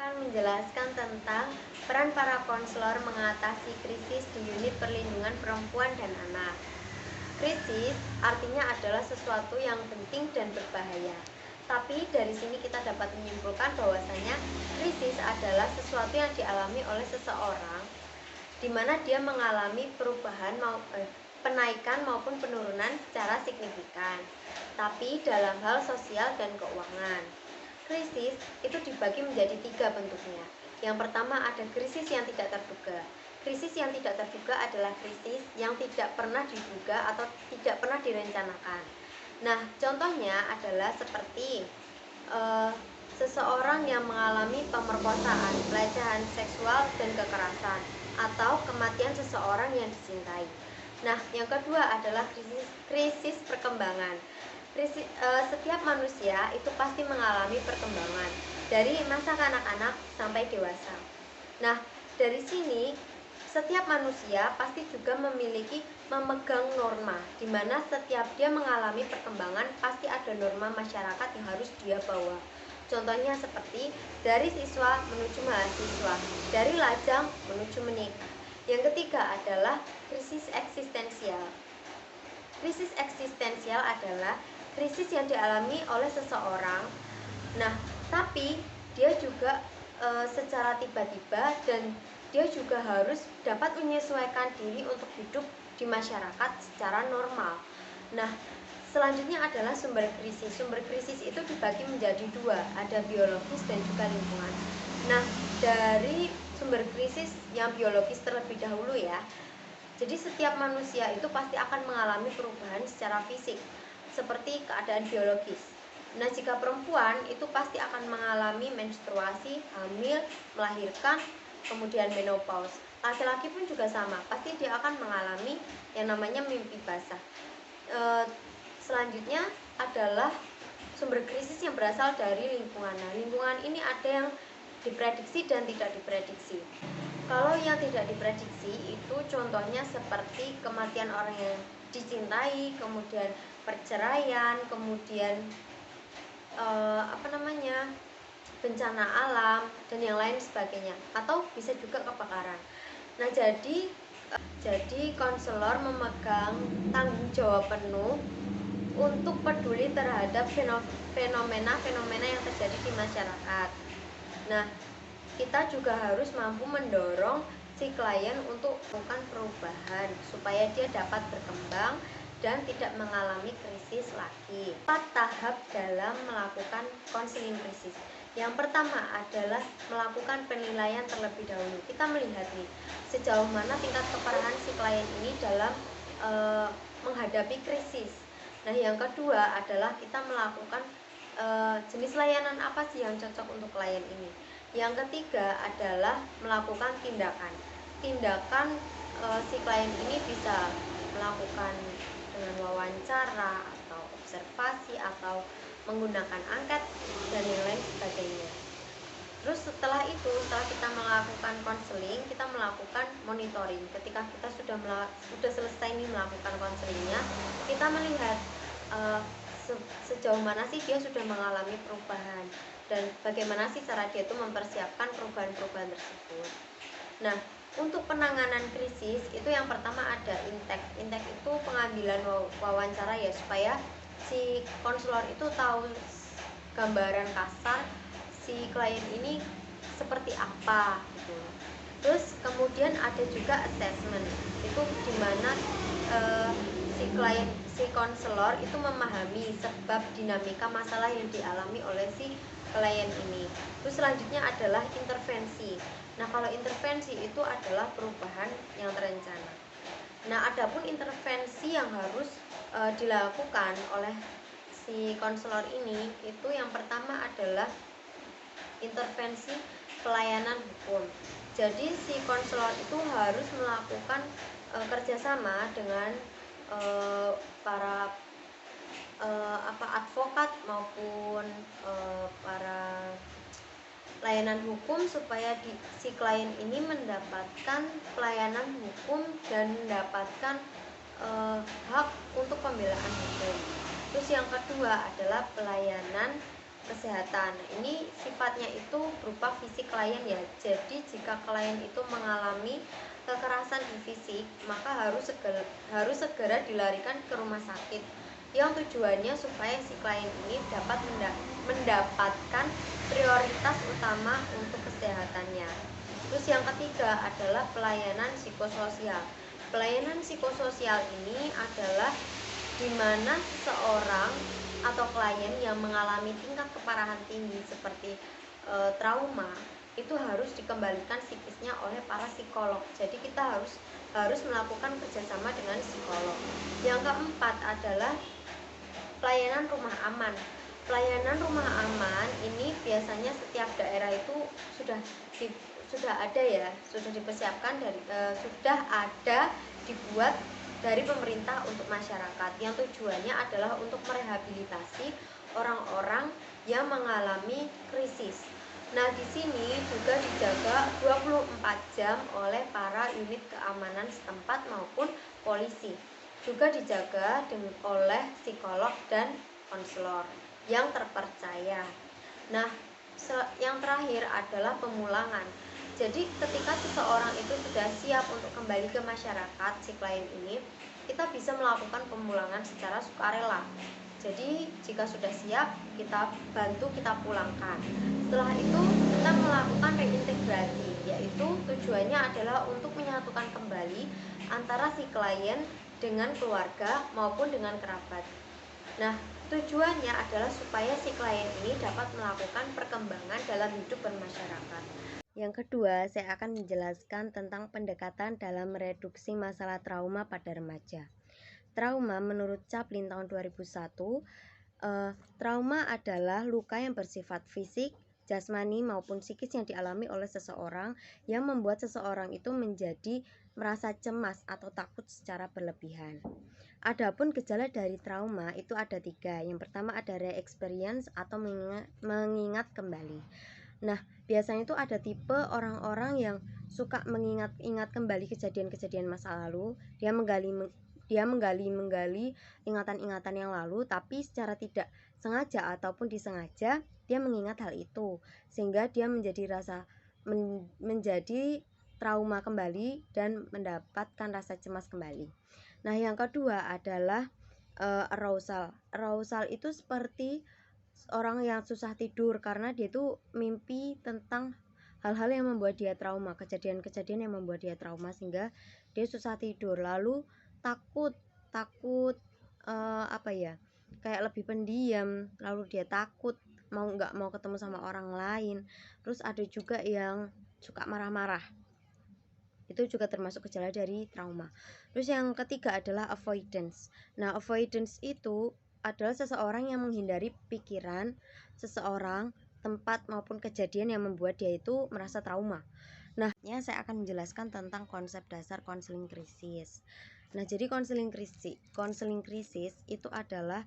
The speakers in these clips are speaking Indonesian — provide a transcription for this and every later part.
akan menjelaskan tentang peran para konselor mengatasi krisis di unit perlindungan perempuan dan anak. Krisis artinya adalah sesuatu yang penting dan berbahaya. Tapi dari sini kita dapat menyimpulkan bahwasanya krisis adalah sesuatu yang dialami oleh seseorang di mana dia mengalami penaikan maupun penurunan secara signifikan, tapi dalam hal sosial dan keuangan. Krisis itu dibagi menjadi 3 bentuknya. Yang pertama ada krisis yang tidak terduga. Krisis yang tidak terduga adalah krisis yang tidak pernah diduga atau tidak pernah direncanakan. Nah, contohnya adalah seperti seseorang yang mengalami pemerkosaan, pelecehan seksual, dan kekerasan, atau kematian seseorang yang dicintai. Nah, yang kedua adalah krisis perkembangan. Setiap manusia itu pasti mengalami perkembangan dari masa kanak-kanak sampai dewasa. Nah, dari sini setiap manusia pasti juga memegang norma, di mana setiap dia mengalami perkembangan pasti ada norma masyarakat yang harus dia bawa. Contohnya seperti dari siswa menuju mahasiswa, dari lajang menuju menikah. Yang ketiga adalah krisis eksistensial. Krisis eksistensial adalah krisis yang dialami oleh seseorang. Nah, tapi dia juga secara tiba-tiba dan dia juga harus dapat menyesuaikan diri untuk hidup di masyarakat secara normal. Nah, selanjutnya adalah sumber krisis. Sumber krisis itu dibagi menjadi 2, ada biologis dan juga lingkungan. Nah, dari sumber krisis yang biologis terlebih dahulu ya. Jadi setiap manusia itu pasti akan mengalami perubahan secara fisik, seperti keadaan biologis. Nah, jika perempuan itu pasti akan mengalami menstruasi, hamil, melahirkan, kemudian menopause. Laki-laki pun juga sama, pasti dia akan mengalami yang namanya mimpi basah. Selanjutnya adalah sumber krisis yang berasal dari lingkungan. Nah, lingkungan ini ada yang diprediksi dan tidak diprediksi. Kalau yang tidak diprediksi itu contohnya seperti kematian orang yang dicintai, kemudian perceraian, kemudian bencana alam dan yang lain sebagainya, atau bisa juga kebakaran. Nah, jadi konselor memegang tanggung jawab penuh untuk peduli terhadap fenomena-fenomena yang terjadi di masyarakat. Nah, kita juga harus mampu mendorong si klien untuk melakukan perubahan supaya dia dapat berkembang dan tidak mengalami krisis lagi. 4 tahap dalam melakukan konseling krisis. Yang pertama adalah melakukan penilaian terlebih dahulu. Kita melihat nih sejauh mana tingkat keparahan si klien ini dalam menghadapi krisis. Nah, yang kedua adalah kita melakukan jenis layanan apa sih yang cocok untuk klien ini. Yang ketiga adalah melakukan tindakan. Si klien ini bisa melakukan dengan wawancara atau observasi atau menggunakan angket dan yang lain sebagainya. Terus setelah kita melakukan konseling, kita melakukan monitoring. Ketika kita sudah selesai nih melakukan konselingnya, kita melihat sejauh mana sih dia sudah mengalami perubahan dan bagaimana sih cara dia itu mempersiapkan perubahan-perubahan tersebut. Nah, untuk penanganan krisis itu yang pertama ada intake. Intake itu pengambilan wawancara ya, supaya si konselor itu tahu gambaran kasar si klien ini seperti apa gitu. Terus kemudian ada juga assessment, itu dimana si konselor itu memahami sebab dinamika masalah yang dialami oleh si klien ini. Terus selanjutnya adalah intervensi. Nah, kalau intervensi itu adalah perubahan yang terencana. Nah, adapun intervensi yang harus dilakukan oleh si konselor ini itu yang pertama adalah intervensi pelayanan hukum. Jadi si konselor itu harus melakukan kerjasama dengan para advokat maupun para layanan hukum supaya si klien ini mendapatkan pelayanan hukum dan mendapatkan hak untuk pembelaan hukum. Terus yang kedua adalah pelayanan kesehatan. Ini sifatnya itu berupa fisik klien ya. Jadi jika klien itu mengalami kekerasan di fisik, maka harus segera dilarikan ke rumah sakit, yang tujuannya supaya si klien ini dapat mendapatkan prioritas utama untuk kesehatannya. Terus yang ketiga adalah pelayanan psikososial. Pelayanan psikososial ini adalah di mana seseorang atau klien yang mengalami tingkat keparahan tinggi seperti trauma itu harus dikembalikan psikisnya oleh para psikolog. Jadi kita harus melakukan kerjasama dengan psikolog. Yang keempat adalah pelayanan rumah aman. Pelayanan rumah aman ini biasanya setiap daerah itu sudah ada ya, sudah dipersiapkan sudah ada dibuat dari pemerintah untuk masyarakat, yang tujuannya adalah untuk merehabilitasi orang-orang yang mengalami krisis. Nah, di sini juga dijaga 24 jam oleh para unit keamanan setempat maupun polisi. Juga dijaga oleh psikolog dan konselor yang terpercaya. Nah, yang terakhir adalah pemulangan. Jadi ketika seseorang itu sudah siap untuk kembali ke masyarakat, si klien ini, kita bisa melakukan pemulangan secara sukarela. Jadi jika sudah siap, kita bantu, kita pulangkan. Setelah itu kita melakukan reintegrasi, yaitu tujuannya adalah untuk menyatukan kembali antara si klien dengan keluarga maupun dengan kerabat. Nah, tujuannya adalah supaya si klien ini dapat melakukan perkembangan dalam hidup bermasyarakat. Yang kedua, saya akan menjelaskan tentang pendekatan dalam mereduksi masalah trauma pada remaja. Trauma menurut Chaplin tahun 2001, trauma adalah luka yang bersifat fisik, jasmani maupun psikis yang dialami oleh seseorang yang membuat seseorang itu menjadi merasa cemas atau takut secara berlebihan. Adapun gejala dari trauma itu ada 3. Yang pertama ada re-experience atau mengingat kembali. Nah, biasanya itu ada tipe orang-orang yang suka mengingat-ingat kembali kejadian-kejadian masa lalu. Dia menggali ingatan-ingatan yang lalu, tapi secara tidak sengaja ataupun disengaja dia mengingat hal itu, sehingga dia menjadi trauma kembali dan mendapatkan rasa cemas kembali. Nah, yang kedua adalah arousal. Arousal itu seperti orang yang susah tidur karena dia tuh mimpi tentang hal-hal yang membuat dia trauma, kejadian-kejadian yang membuat dia trauma sehingga dia susah tidur. Lalu takut kayak lebih pendiam, lalu dia takut nggak mau ketemu sama orang lain. Terus ada juga yang suka marah-marah, itu juga termasuk gejala dari trauma. Terus yang ketiga adalah avoidance. Nah, avoidance itu adalah seseorang yang menghindari pikiran, seseorang, tempat maupun kejadian yang membuat dia itu merasa trauma. Nah, saya akan menjelaskan tentang konsep dasar konseling krisis. Nah, jadi konseling krisis itu adalah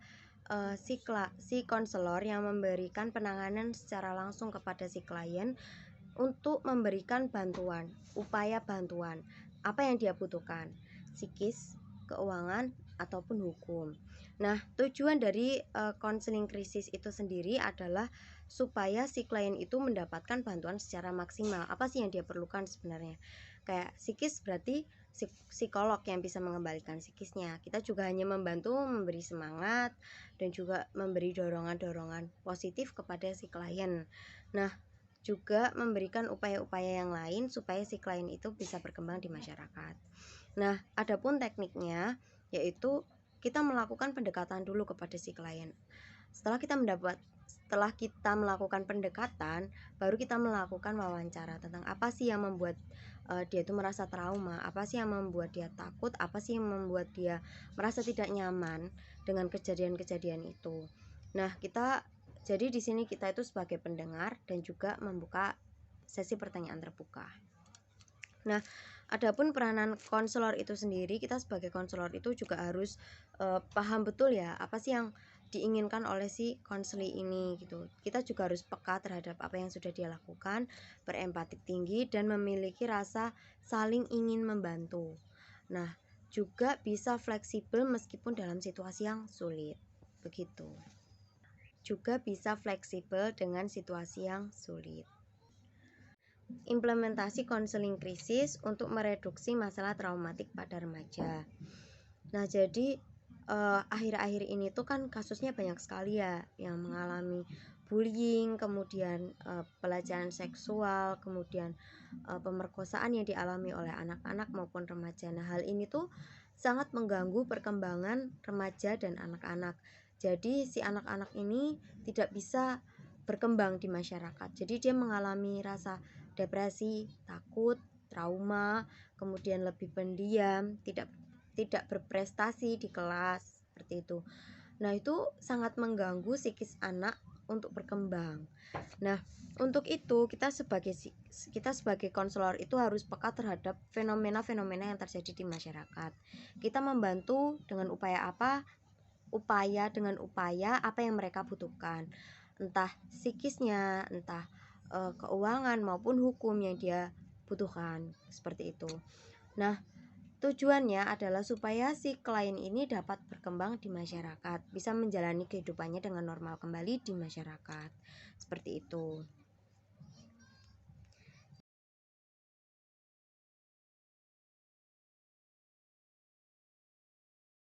si konselor yang memberikan penanganan secara langsung kepada si klien untuk memberikan upaya bantuan apa yang dia butuhkan, psikis, keuangan, ataupun hukum. Nah, tujuan dari konseling krisis itu sendiri adalah supaya si klien itu mendapatkan bantuan secara maksimal. Apa sih yang dia perlukan sebenarnya? Kayak psikis berarti psikolog yang bisa mengembalikan psikisnya. Kita juga hanya membantu memberi semangat dan juga memberi dorongan-dorongan positif kepada si klien. Nah, juga memberikan upaya-upaya yang lain supaya si klien itu bisa berkembang di masyarakat. Nah, adapun tekniknya yaitu kita melakukan pendekatan dulu kepada si klien. Setelah kita melakukan pendekatan, baru kita melakukan wawancara tentang apa sih yang membuat dia itu merasa trauma, apa sih yang membuat dia takut, apa sih yang membuat dia merasa tidak nyaman dengan kejadian-kejadian itu. Nah, jadi di sini kita itu sebagai pendengar dan juga membuka sesi pertanyaan terbuka. Nah, adapun peranan konselor itu sendiri, kita sebagai konselor itu juga harus paham betul ya apa sih yang diinginkan oleh si konseli ini gitu. Kita juga harus peka terhadap apa yang sudah dia lakukan, berempati tinggi dan memiliki rasa saling ingin membantu. Nah, juga bisa fleksibel meskipun dalam situasi yang sulit. Begitu. juga bisa fleksibel dengan situasi yang sulit. Implementasi konseling krisis untuk mereduksi masalah traumatik pada remaja. Nah, jadi akhir-akhir ini tuh kan kasusnya banyak sekali ya yang mengalami bullying, kemudian pelecehan seksual, kemudian pemerkosaan yang dialami oleh anak-anak maupun remaja. Nah, hal ini tuh sangat mengganggu perkembangan remaja dan anak-anak. Jadi si anak-anak ini tidak bisa berkembang di masyarakat. Jadi dia mengalami rasa depresi, takut, trauma, kemudian lebih pendiam, tidak berprestasi di kelas seperti itu. Nah, itu sangat mengganggu psikis anak untuk berkembang. Nah, untuk itu kita sebagai konselor itu harus peka terhadap fenomena-fenomena yang terjadi di masyarakat. Kita membantu dengan upaya apa yang mereka butuhkan. Entah psikisnya, entah keuangan maupun hukum yang dia butuhkan, seperti itu. Nah, tujuannya adalah supaya si klien ini dapat berkembang di masyarakat, bisa menjalani kehidupannya dengan normal kembali di masyarakat. Seperti itu.